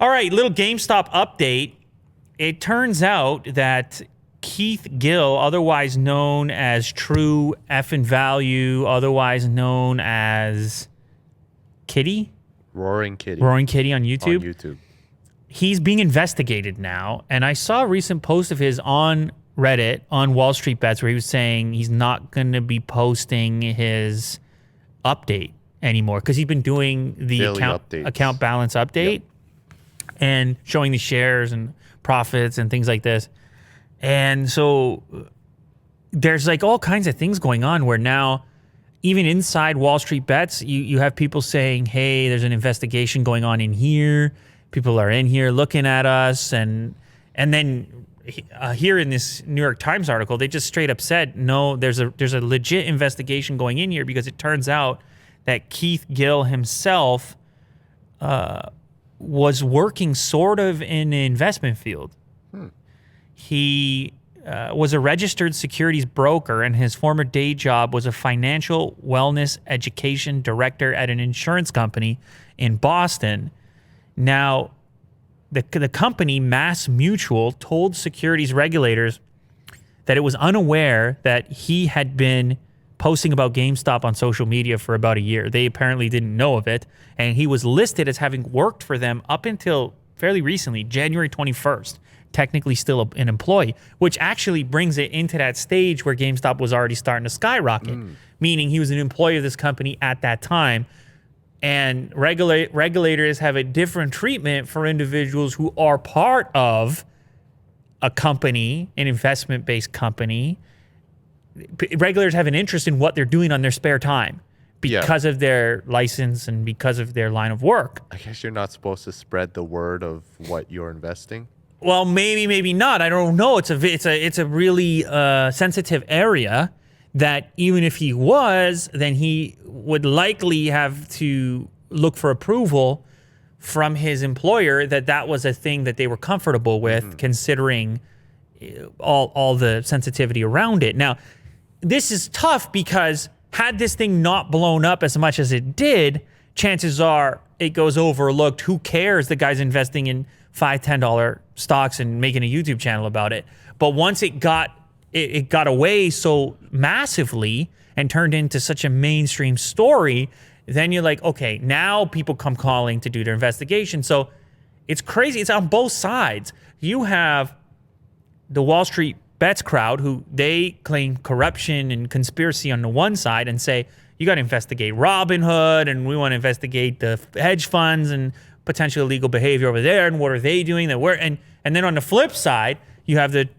All right, little GameStop update. It turns out that Keith Gill, otherwise known as DeepFnValue, otherwise known as Kitty? Roaring Kitty. Roaring Kitty on YouTube. On YouTube. He's being investigated now. And I saw a recent post of his on Reddit on Wall Street Bets where he was saying he's not going to be posting his update anymore because he's been doing the account balance update and showing the shares and profits and things like this. And so there's like all kinds of things going on where now even inside Wall Street Bets, you have people saying, hey, there's an investigation going on in here. People are in here looking at us. And then here in this New York Times article, they just straight up said, no, there's a legit investigation going in here because it turns out that Keith Gill himself was working sort of in the investment field. He was a registered securities broker, and his former day job was a financial wellness education director at an insurance company in Boston. Now, the company, Mass Mutual, told securities regulators that it was unaware that he had been posting about GameStop on social media for about a year. They apparently didn't know of it, and he was listed as having worked for them up until fairly recently, January 21st. Technically still an employee, which actually brings it into that stage where GameStop was already starting to skyrocket, meaning he was an employee of this company at that time. And regulators have a different treatment for individuals who are part of a company, an investment-based company. Regulators have an interest in what they're doing on their spare time because of their license and because of their line of work. I guess you're not supposed to spread the word of what you're investing. Well, maybe not. I don't know. It's a really sensitive area that even if he was, then he would likely have to look for approval from his employer that was a thing that they were comfortable with, considering all the sensitivity around it. Now, this is tough because had this thing not blown up as much as it did, chances are it goes overlooked. Who cares? The guy's investing in $5, $10 stocks and making a YouTube channel about it. But once it got away so massively and turned into such a mainstream story, then you're like, okay, now people come calling to do their investigation. So it's crazy. It's on both sides. You have the Wall Street Bets crowd who they claim corruption and conspiracy on the one side and say, you got to investigate Robinhood and we want to investigate the hedge funds and potential illegal behavior over there, and what are they doing that we're and then on the flip side, you have the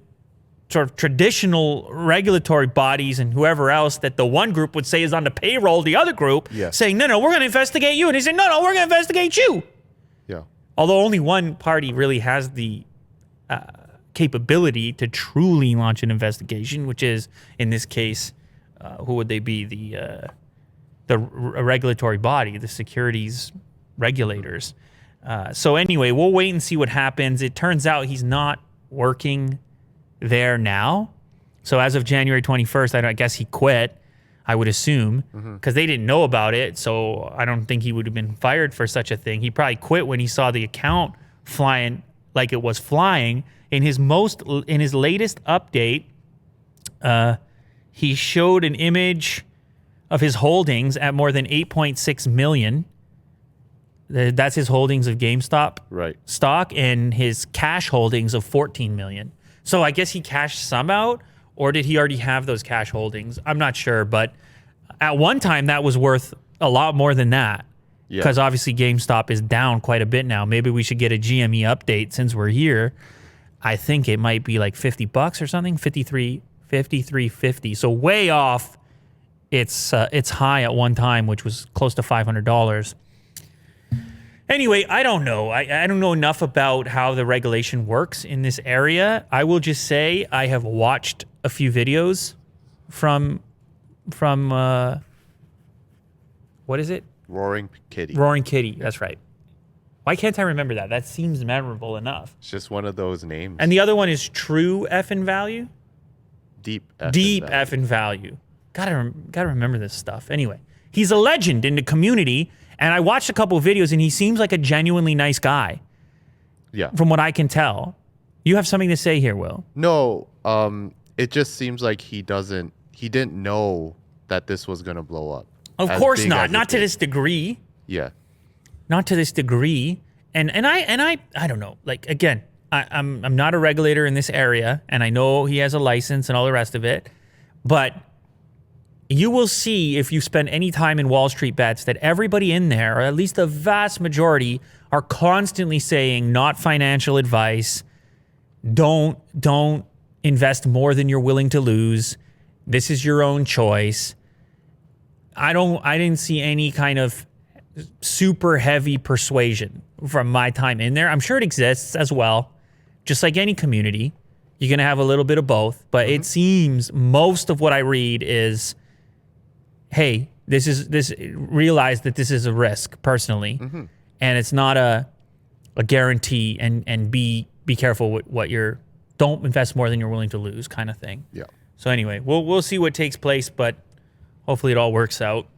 sort of traditional regulatory bodies and whoever else that the one group would say is on the payroll, the other group saying, no, we're going to investigate you. And they say, no, we're going to investigate you. Yeah. Although only one party really has the capability to truly launch an investigation, which is, in this case, who would they be? The regulatory body, the securities regulators. So anyway, we'll wait and see what happens. It turns out he's not working there now. So as of January 21st, I guess he quit, I would assume, because they didn't know about it. So I don't think he would have been fired for such a thing. He probably quit when he saw the account flying like it was flying. In his latest update, he showed an image of his holdings at more than 8.6 million. That's his holdings of GameStop stock, and his cash holdings of 14 million. So I guess he cashed some out, or did he already have those cash holdings? I'm not sure, but at one time that was worth a lot more than that. Because obviously GameStop is down quite a bit now. Maybe we should get a GME update since we're here. I think it might be like $50 or something, 53.50. So way off its high at one time, which was close to $500. Anyway, I don't know. I don't know enough about how the regulation works in this area. I will just say I have watched a few videos from what is it? Roaring Kitty. Roaring Kitty, that's right. Why can't I remember that? That seems memorable enough. It's just one of those names. And the other one is DeepFnValue? DeepFnValue. Gotta remember this stuff. Anyway, he's a legend in the community, and I watched a couple of videos, and he seems like a genuinely nice guy. Yeah. From what I can tell. You have something to say here, Will. No, it just seems like he didn't know that this was going to blow up. Of as course big not. as it Not to did. this degree. Yeah. Not to this degree. And I don't know. Like, again, I'm not a regulator in this area, and I know he has a license and all the rest of it, but you will see if you spend any time in Wall Street Bets that everybody in there, or at least the vast majority, are constantly saying not financial advice. Don't invest more than you're willing to lose. This is your own choice. I didn't see any kind of super heavy persuasion from my time in there. I'm sure it exists as well. Just like any community, you're going to have a little bit of both, but it seems most of what I read is, hey, realize that this is a risk personally, and it's not a guarantee, and be careful with what don't invest more than you're willing to lose kind of thing. Yeah. So anyway, we'll see what takes place, but hopefully it all works out.